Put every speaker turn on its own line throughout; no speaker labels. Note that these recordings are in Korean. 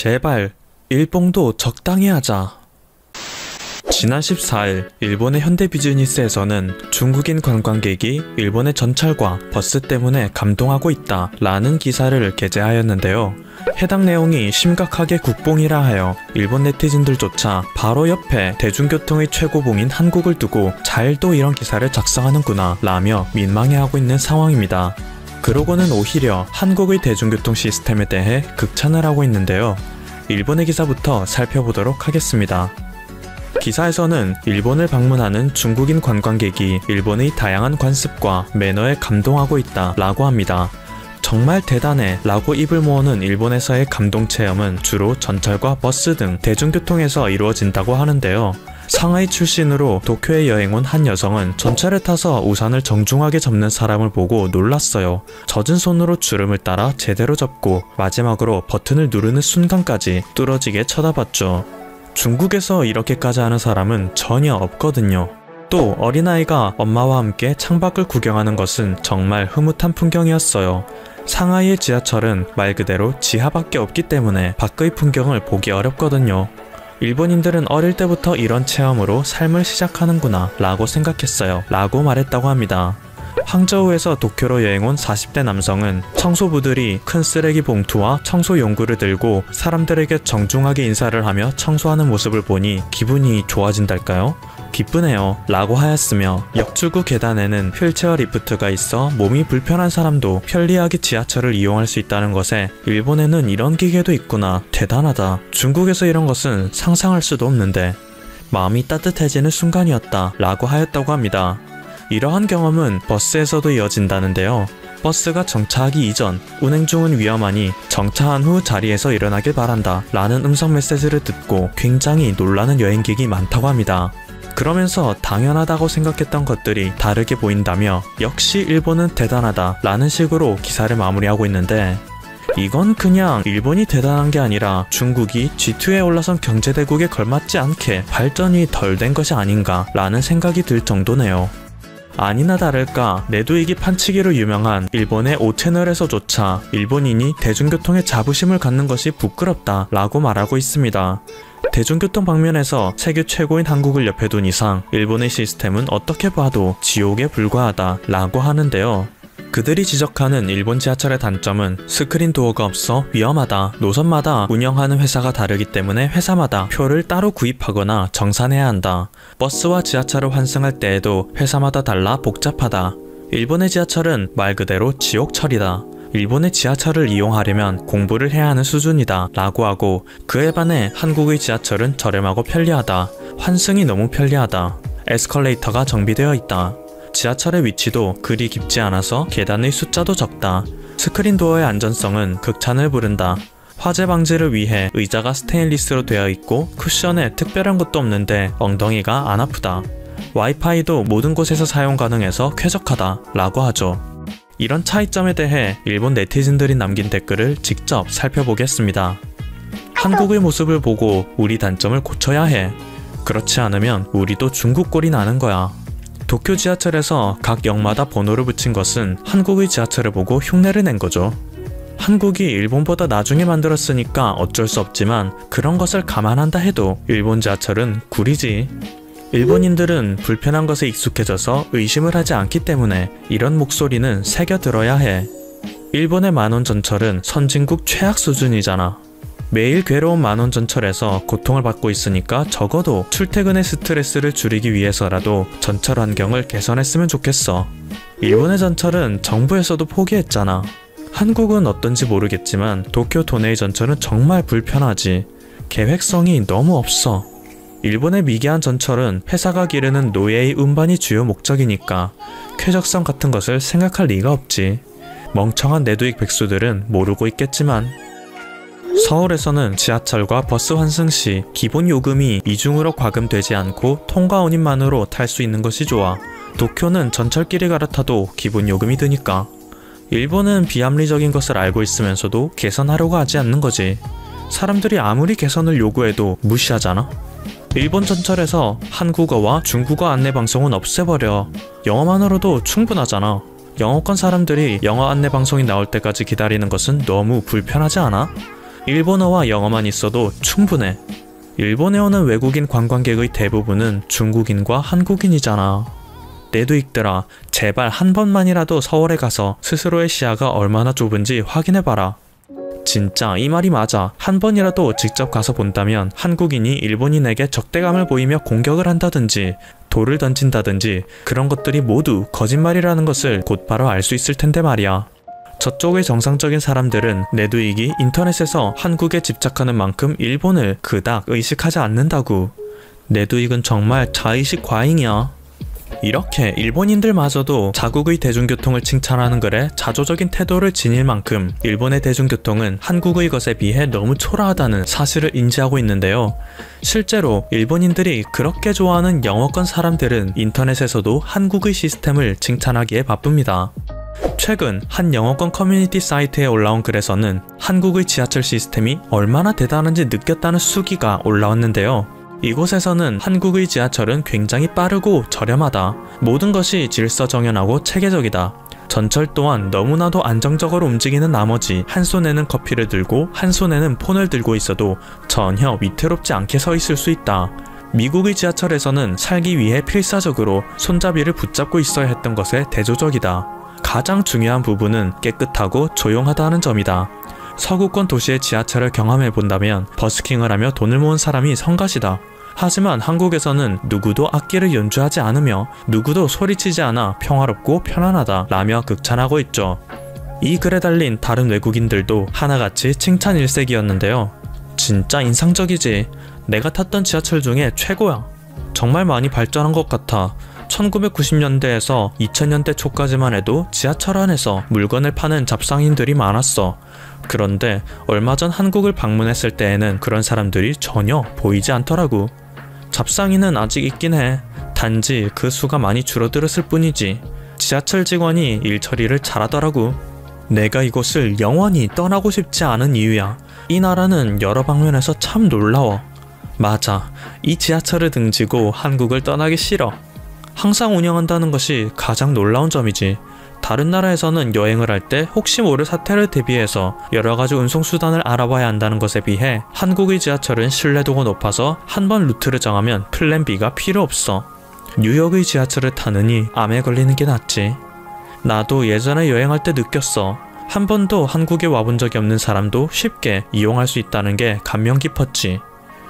제발 일봉도 적당히 하자. 지난 14일 일본의 현대비즈니스에서는 중국인 관광객이 일본의 전철과 버스 때문에 감동하고 있다 라는 기사를 게재하였는데요. 해당 내용이 심각하게 국뽕이라 하여 일본 네티즌들조차 바로 옆에 대중교통의 최고봉인 한국을 두고 잘도 이런 기사를 작성하는구나 라며 민망해하고 있는 상황입니다. 그러고는 오히려 한국의 대중교통 시스템에 대해 극찬을 하고 있는데요. 일본의 기사부터 살펴보도록 하겠습니다. 기사에서는 일본을 방문하는 중국인 관광객이 일본의 다양한 관습과 매너에 감동하고 있다 라고 합니다. 정말 대단해 라고 입을 모으는 일본에서의 감동 체험은 주로 전철과 버스 등 대중교통에서 이루어진다고 하는데요. 상하이 출신으로 도쿄에 여행 온 한 여성은 전철에 타서 우산을 정중하게 접는 사람을 보고 놀랐어요. 젖은 손으로 주름을 따라 제대로 접고 마지막으로 버튼을 누르는 순간까지 뚫어지게 쳐다봤죠. 중국에서 이렇게까지 하는 사람은 전혀 없거든요. 또 어린아이가 엄마와 함께 창밖을 구경하는 것은 정말 흐뭇한 풍경이었어요. 상하이의 지하철은 말 그대로 지하밖에 없기 때문에 밖의 풍경을 보기 어렵거든요. 일본인들은 어릴 때부터 이런 체험으로 삶을 시작하는구나 라고 생각했어요 라고 말했다고 합니다. 항저우에서 도쿄로 여행 온 40대 남성은 청소부들이 큰 쓰레기 봉투와 청소 용구를 들고 사람들에게 정중하게 인사를 하며 청소하는 모습을 보니 기분이 좋아진달까요? 기쁘네요 라고 하였으며, 역주구 계단에는 휠체어 리프트가 있어 몸이 불편한 사람도 편리하게 지하철을 이용할 수 있다는 것에 일본에는 이런 기계도 있구나, 대단하다, 중국에서 이런 것은 상상할 수도 없는데 마음이 따뜻해지는 순간이었다 라고 하였다고 합니다. 이러한 경험은 버스에서도 이어진다는데요. 버스가 정차하기 이전 운행 중은 위험하니 정차한 후 자리에서 일어나길 바란다 라는 음성 메시지를 듣고 굉장히 놀라는 여행객이 많다고 합니다. 그러면서 당연하다고 생각했던 것들이 다르게 보인다며 역시 일본은 대단하다 라는 식으로 기사를 마무리하고 있는데, 이건 그냥 일본이 대단한 게 아니라 중국이 G2에 올라선 경제대국에 걸맞지 않게 발전이 덜 된 것이 아닌가 라는 생각이 들 정도네요. 아니나 다를까 내두이기 판치기로 유명한 일본의 5채널에서조차 일본인이 대중교통에 자부심을 갖는 것이 부끄럽다 라고 말하고 있습니다. 대중교통 방면에서 세계 최고인 한국을 옆에 둔 이상 일본의 시스템은 어떻게 봐도 지옥에 불과하다 라고 하는데요. 그들이 지적하는 일본 지하철의 단점은 스크린 도어가 없어 위험하다, 노선마다 운영하는 회사가 다르기 때문에 회사마다 표를 따로 구입하거나 정산해야 한다, 버스와 지하철을 환승할 때에도 회사마다 달라 복잡하다, 일본의 지하철은 말 그대로 지옥철이다, 일본의 지하철을 이용하려면 공부를 해야 하는 수준이다 라고 하고, 그에 반해 한국의 지하철은 저렴하고 편리하다, 환승이 너무 편리하다, 에스컬레이터가 정비되어 있다, 지하철의 위치도 그리 깊지 않아서 계단의 숫자도 적다, 스크린 도어의 안전성은 극찬을 부른다, 화재 방지를 위해 의자가 스테인리스로 되어 있고 쿠션에 특별한 것도 없는데 엉덩이가 안 아프다, 와이파이도 모든 곳에서 사용 가능해서 쾌적하다 라고 하죠. 이런 차이점에 대해 일본 네티즌들이 남긴 댓글을 직접 살펴보겠습니다. 한국의 모습을 보고 우리 단점을 고쳐야 해. 그렇지 않으면 우리도 중국 꼴이 나는 거야. 도쿄 지하철에서 각 역마다 번호를 붙인 것은 한국의 지하철을 보고 흉내를 낸 거죠. 한국이 일본보다 나중에 만들었으니까 어쩔 수 없지만 그런 것을 감안한다 해도 일본 지하철은 구리지. 일본인들은 불편한 것에 익숙해져서 의심을 하지 않기 때문에 이런 목소리는 새겨들어야 해. 일본의 만원 전철은 선진국 최악 수준이잖아. 매일 괴로운 만원 전철에서 고통을 받고 있으니까 적어도 출퇴근의 스트레스를 줄이기 위해서라도 전철 환경을 개선했으면 좋겠어. 일본의 전철은 정부에서도 포기했잖아. 한국은 어떤지 모르겠지만 도쿄 도내의 전철은 정말 불편하지. 계획성이 너무 없어. 일본의 미개한 전철은 회사가 기르는 노예의 운반이 주요 목적이니까 쾌적성 같은 것을 생각할 리가 없지. 멍청한 내두익 백수들은 모르고 있겠지만. 서울에서는 지하철과 버스 환승 시 기본 요금이 이중으로 과금되지 않고 통과 운임만으로 탈 수 있는 것이 좋아. 도쿄는 전철끼리 갈아타도 기본 요금이 드니까. 일본은 비합리적인 것을 알고 있으면서도 개선하려고 하지 않는 거지. 사람들이 아무리 개선을 요구해도 무시하잖아. 일본 전철에서 한국어와 중국어 안내방송은 없애버려. 영어만으로도 충분하잖아. 영어권 사람들이 영어 안내방송이 나올 때까지 기다리는 것은 너무 불편하지 않아? 일본어와 영어만 있어도 충분해. 일본에 오는 외국인 관광객의 대부분은 중국인과 한국인이잖아. 내두익들아, 제발 한 번만이라도 서울에 가서 스스로의 시야가 얼마나 좁은지 확인해봐라. 진짜 이 말이 맞아. 한 번이라도 직접 가서 본다면 한국인이 일본인에게 적대감을 보이며 공격을 한다든지 돌을 던진다든지 그런 것들이 모두 거짓말이라는 것을 곧바로 알 수 있을 텐데 말이야. 저쪽의 정상적인 사람들은 내두익이 인터넷에서 한국에 집착하는 만큼 일본을 그닥 의식하지 않는다고. 내두익은 정말 자의식 과잉이야. 이렇게 일본인들마저도 자국의 대중교통을 칭찬하는 글에 자조적인 태도를 지닐 만큼 일본의 대중교통은 한국의 것에 비해 너무 초라하다는 사실을 인지하고 있는데요. 실제로 일본인들이 그렇게 좋아하는 영어권 사람들은 인터넷에서도 한국의 시스템을 칭찬하기에 바쁩니다. 최근 한 영어권 커뮤니티 사이트에 올라온 글에서는 한국의 지하철 시스템이 얼마나 대단한지 느꼈다는 수기가 올라왔는데요. 이곳에서는 한국의 지하철은 굉장히 빠르고 저렴하다. 모든 것이 질서정연하고 체계적이다. 전철 또한 너무나도 안정적으로 움직이는 나머지 한 손에는 커피를 들고 한 손에는 폰을 들고 있어도 전혀 위태롭지 않게 서 있을 수 있다. 미국의 지하철에서는 살기 위해 필사적으로 손잡이를 붙잡고 있어야 했던 것에 대조적이다. 가장 중요한 부분은 깨끗하고 조용하다는 점이다. 서구권 도시의 지하철을 경험해본다면 버스킹을 하며 돈을 모은 사람이 성가시다. 하지만 한국에서는 누구도 악기를 연주하지 않으며 누구도 소리치지 않아 평화롭고 편안하다 라며 극찬하고 있죠. 이 글에 달린 다른 외국인들도 하나같이 칭찬 일색이었는데요. 진짜 인상적이지. 내가 탔던 지하철 중에 최고야. 정말 많이 발전한 것 같아. 1990년대에서 2000년대 초까지만 해도 지하철 안에서 물건을 파는 잡상인들이 많았어. 그런데 얼마 전 한국을 방문했을 때에는 그런 사람들이 전혀 보이지 않더라고. 잡상인은 아직 있긴 해. 단지 그 수가 많이 줄어들었을 뿐이지. 지하철 직원이 일 처리를 잘하더라고. 내가 이곳을 영원히 떠나고 싶지 않은 이유야. 이 나라는 여러 방면에서 참 놀라워. 맞아. 이 지하철을 등지고 한국을 떠나기 싫어. 항상 운영한다는 것이 가장 놀라운 점이지. 다른 나라에서는 여행을 할 때 혹시 모를 사태를 대비해서 여러가지 운송수단을 알아봐야 한다는 것에 비해 한국의 지하철은 신뢰도가 높아서 한 번 루트를 정하면 플랜 B가 필요 없어. 뉴욕의 지하철을 타느니 암에 걸리는 게 낫지. 나도 예전에 여행할 때 느꼈어. 한 번도 한국에 와본 적이 없는 사람도 쉽게 이용할 수 있다는 게 감명 깊었지.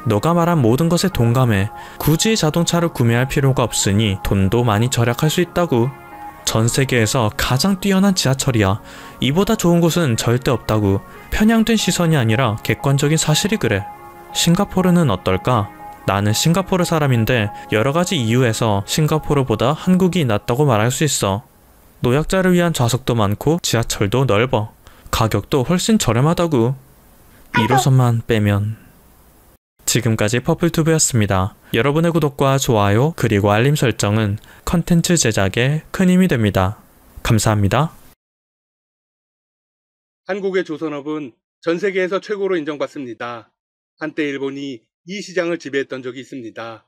너가 말한 모든 것에 동감해. 굳이 자동차를 구매할 필요가 없으니 돈도 많이 절약할 수 있다고. 전 세계에서 가장 뛰어난 지하철이야. 이보다 좋은 곳은 절대 없다고. 편향된 시선이 아니라 객관적인 사실이 그래. 싱가포르는 어떨까? 나는 싱가포르 사람인데 여러가지 이유에서 싱가포르보다 한국이 낫다고 말할 수 있어. 노약자를 위한 좌석도 많고 지하철도 넓어. 가격도 훨씬 저렴하다고. 1호선만 빼면. 지금까지 퍼플튜브였습니다. 여러분의 구독과 좋아요 그리고 알림 설정은 컨텐츠 제작에 큰 힘이 됩니다. 감사합니다.
한국의 조선업은 전 세계에서 최고로 인정받습니다. 한때 일본이 이 시장을 지배했던 적이 있습니다.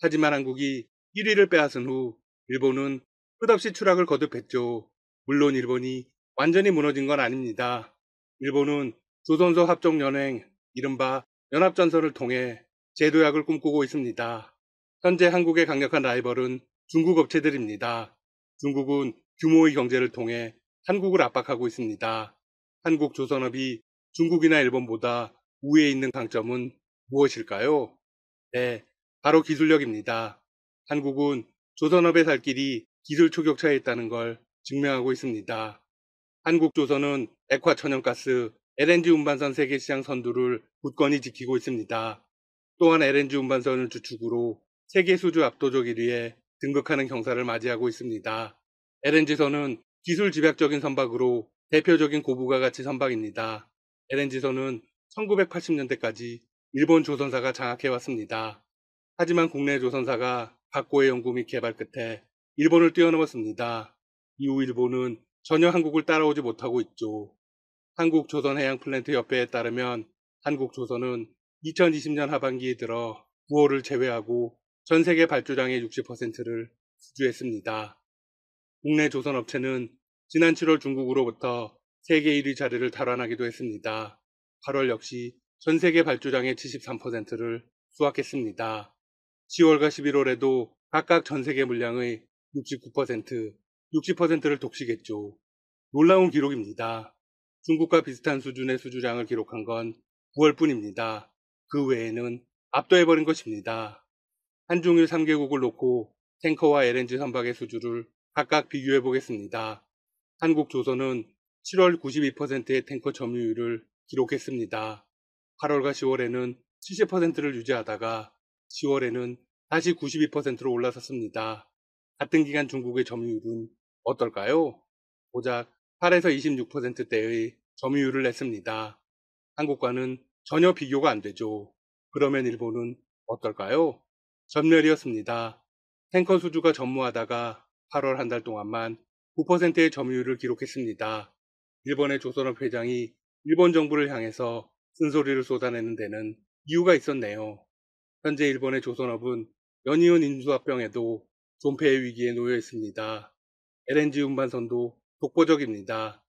하지만 한국이 1위를 빼앗은 후 일본은 끝없이 추락을 거듭했죠. 물론 일본이 완전히 무너진 건 아닙니다. 일본은 조선소 합종연행, 이른바 연합전선을 통해 재도약을 꿈꾸고 있습니다. 현재 한국의 강력한 라이벌은 중국 업체들입니다. 중국은 규모의 경제를 통해 한국을 압박하고 있습니다. 한국 조선업이 중국이나 일본보다 우위에 있는 강점은 무엇일까요? 네, 바로 기술력입니다. 한국은 조선업의 살 길이 기술 초격차에 있다는 걸 증명하고 있습니다. 한국조선은 액화 천연가스, LNG 운반선 세계시장 선두를 굳건히 지키고 있습니다. 또한 LNG 운반선을 주축으로 세계 수주 압도적 1위에 등극하는 경사를 맞이하고 있습니다. LNG선은 기술 집약적인 선박으로 대표적인 고부가 가치 선박입니다. LNG선은 1980년대까지 일본 조선사가 장악해왔습니다. 하지만 국내 조선사가 각고의 연구 및 개발 끝에 일본을 뛰어넘었습니다. 이후 일본은 전혀 한국을 따라오지 못하고 있죠. 한국조선해양플랜트협회에 따르면 한국조선은 2020년 하반기에 들어 9월을 제외하고 전 세계 발주량의 60%를 수주했습니다. 국내 조선업체는 지난 7월 중국으로부터 세계 1위 자리를 탈환하기도 했습니다. 8월 역시 전 세계 발주량의 73%를 수확했습니다. 10월과 11월에도 각각 전 세계 물량의 69%, 60%를 독식했죠. 놀라운 기록입니다. 중국과 비슷한 수준의 수주량을 기록한 건 9월뿐입니다. 그 외에는 압도해버린 것입니다. 한중일 3개국을 놓고 탱커와 LNG 선박의 수주를 각각 비교해 보겠습니다. 한국조선은 7월 92%의 탱커 점유율을 기록했습니다. 8월과 10월에는 70%를 유지하다가 10월에는 다시 92%로 올라섰습니다. 같은 기간 중국의 점유율은 어떨까요? 고작 8에서 26%대의 점유율을 냈습니다. 한국과는 전혀 비교가 안 되죠. 그러면 일본은 어떨까요? 전멸이었습니다. 탱커 수주가 전무하다가 8월 한 달 동안만 9%의 점유율을 기록했습니다. 일본의 조선업 회장이 일본 정부를 향해서 쓴소리를 쏟아내는 데는 이유가 있었네요. 현재 일본의 조선업은 연이은 인수합병에도 존폐의 위기에 놓여 있습니다. LNG 운반선도 독보적입니다.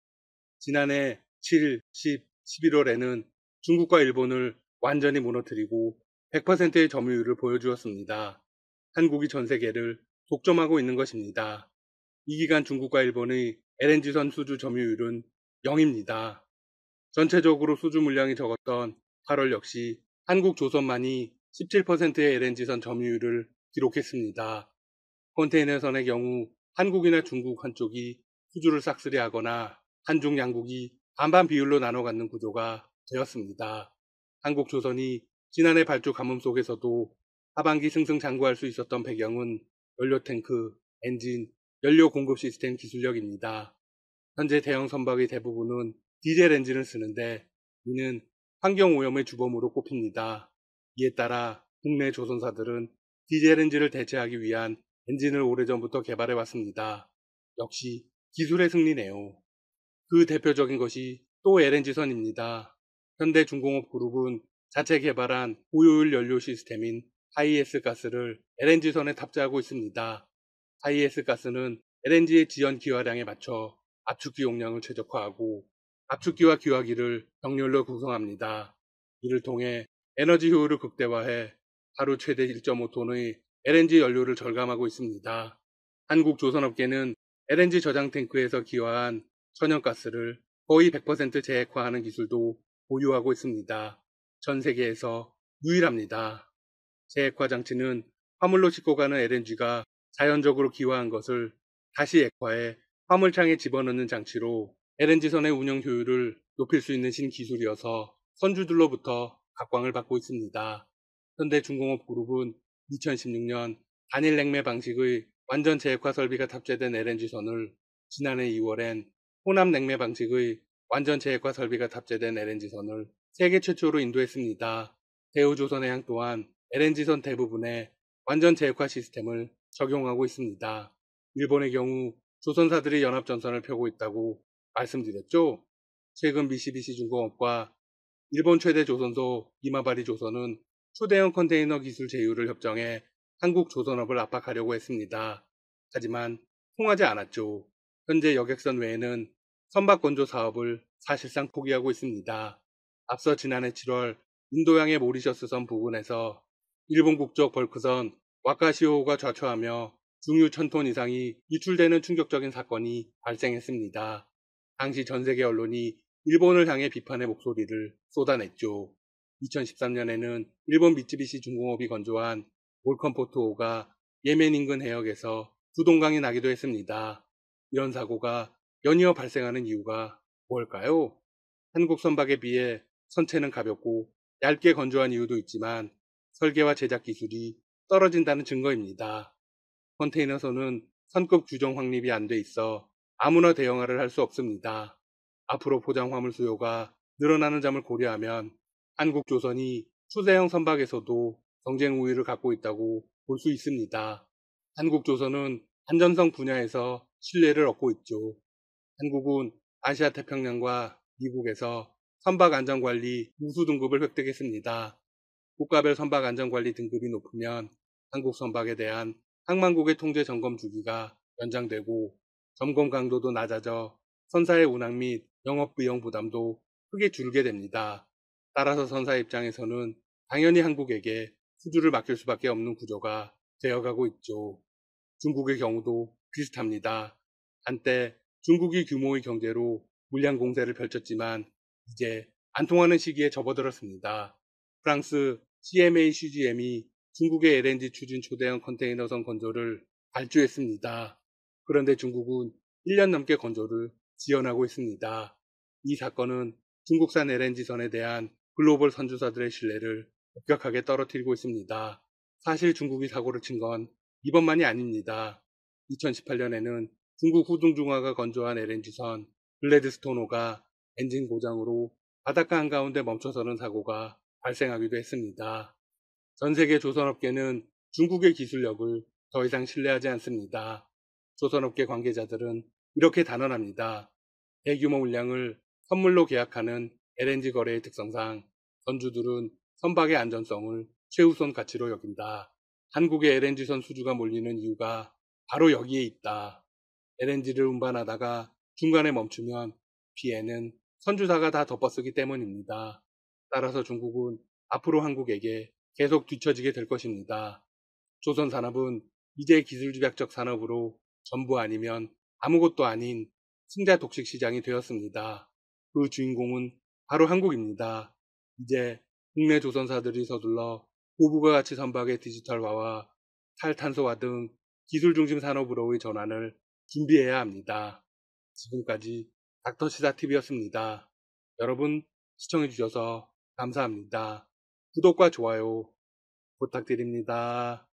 지난해 7, 10, 11월에는 중국과 일본을 완전히 무너뜨리고 100%의 점유율을 보여주었습니다. 한국이 전 세계를 독점하고 있는 것입니다. 이 기간 중국과 일본의 LNG선 수주 점유율은 0입니다. 전체적으로 수주 물량이 적었던 8월 역시 한국 조선만이 17%의 LNG선 점유율을 기록했습니다. 컨테이너선의 경우 한국이나 중국 한쪽이 수주를 싹쓸이 하거나 한중 양국이 반반 비율로 나눠 갖는 구조가 되었습니다. 한국 조선이 지난해 발주 가뭄 속에서도 하반기 승승장구할 수 있었던 배경은 연료 탱크, 엔진, 연료 공급 시스템 기술력입니다. 현재 대형 선박의 대부분은 디젤 엔진을 쓰는데 이는 환경오염의 주범으로 꼽힙니다. 이에 따라 국내 조선사들은 디젤 엔진을 대체하기 위한 엔진을 오래전부터 개발해 왔습니다. 역시 기술의 승리네요. 그 대표적인 것이 또 LNG선입니다. 현대중공업그룹은 자체 개발한 고효율 연료 시스템인 하이에스 가스를 LNG선에 탑재하고 있습니다. 하이에스 가스는 LNG의 지연 기화량에 맞춰 압축기 용량을 최적화하고 압축기와 기화기를 병렬로 구성합니다. 이를 통해 에너지 효율을 극대화해 하루 최대 1.5톤의 LNG 연료를 절감하고 있습니다. 한국 조선업계는 LNG 저장 탱크에서 기화한 천연가스를 거의 100% 재액화하는 기술도 보유하고 있습니다. 전 세계에서 유일합니다. 재액화 장치는 화물로 싣고 가는 LNG가 자연적으로 기화한 것을 다시 액화해 화물창에 집어넣는 장치로 LNG선의 운영 효율을 높일 수 있는 신기술이어서 선주들로부터 각광을 받고 있습니다. 현대중공업그룹은 2016년 단일 냉매 방식의 완전 재액화 설비가 탑재된 LNG선을 지난해 2월엔 호남 냉매 방식의 완전 재액화 설비가 탑재된 LNG선을 세계 최초로 인도했습니다. 대우조선해양 또한 LNG선 대부분에 완전 재액화 시스템을 적용하고 있습니다. 일본의 경우 조선사들이 연합전선을 펴고 있다고 말씀드렸죠? 최근 미쓰비시 중공업과 일본 최대 조선소 이마바리 조선은 초대형 컨테이너 기술 제휴를 협정해 한국 조선업을 압박하려고 했습니다. 하지만 통하지 않았죠. 현재 여객선 외에는 선박 건조 사업을 사실상 포기하고 있습니다. 앞서 지난해 7월 인도양의 모리셔스선 부근에서 일본 국적 벌크선 와카시오호가 좌초하며 중유 1000톤 이상이 유출되는 충격적인 사건이 발생했습니다. 당시 전 세계 언론이 일본을 향해 비판의 목소리를 쏟아냈죠. 2013년에는 일본 미쓰비시 중공업이 건조한 몰컨포트5가 예멘 인근 해역에서 두동강이 나기도 했습니다. 이런 사고가 연이어 발생하는 이유가 뭘까요? 한국 선박에 비해 선체는 가볍고 얇게 건조한 이유도 있지만 설계와 제작 기술이 떨어진다는 증거입니다. 컨테이너선은 선급 규정 확립이 안 돼 있어 아무나 대형화를 할 수 없습니다. 앞으로 포장 화물 수요가 늘어나는 점을 고려하면 한국조선이 추세형 선박에서도 경쟁 우위를 갖고 있다고 볼 수 있습니다. 한국조선은 안전성 분야에서 신뢰를 얻고 있죠. 한국은 아시아 태평양과 미국에서 선박 안전관리 우수 등급을 획득했습니다. 국가별 선박 안전관리 등급이 높으면 한국 선박에 대한 항만국의 통제 점검 주기가 연장되고 점검 강도도 낮아져 선사의 운항 및 영업 비용 부담도 크게 줄게 됩니다. 따라서 선사 입장에서는 당연히 한국에게 수주를 맡길 수밖에 없는 구조가 되어가고 있죠. 중국의 경우도 비슷합니다. 한때 중국이 규모의 경제로 물량 공세를 펼쳤지만 이제 안 통하는 시기에 접어들었습니다. 프랑스 CMA CGM이 중국의 LNG 추진 초대형 컨테이너선 건조를 발주했습니다. 그런데 중국은 1년 넘게 건조를 지연하고 있습니다. 이 사건은 중국산 LNG선에 대한 글로벌 선주사들의 신뢰를 급격하게 떨어뜨리고 있습니다. 사실 중국이 사고를 친 건 이번만이 아닙니다. 2018년에는 중국 후둥중화가 건조한 LNG선 글래드스토노가 엔진 고장으로 바닷가 한가운데 멈춰서는 사고가 발생하기도 했습니다. 전 세계 조선업계는 중국의 기술력을 더 이상 신뢰하지 않습니다. 조선업계 관계자들은 이렇게 단언합니다. 대규모 물량을 선물로 계약하는 LNG 거래의 특성상 선주들은 선박의 안전성을 최우선 가치로 여긴다. 한국의 LNG선 수주가 몰리는 이유가 바로 여기에 있다. LNG를 운반하다가 중간에 멈추면 피해는 선주사가 다 덮어쓰기 때문입니다. 따라서 중국은 앞으로 한국에게 계속 뒤처지게 될 것입니다. 조선 산업은 이제 기술집약적 산업으로 전부 아니면 아무것도 아닌 승자 독식 시장이 되었습니다. 그 주인공은 바로 한국입니다. 이제 국내 조선사들이 서둘러 고부가 가치 선박의 디지털화와 탈탄소화 등 기술 중심 산업으로의 전환을 준비해야 합니다. 지금까지 닥터시사TV였습니다. 여러분 시청해주셔서 감사합니다. 구독과 좋아요 부탁드립니다.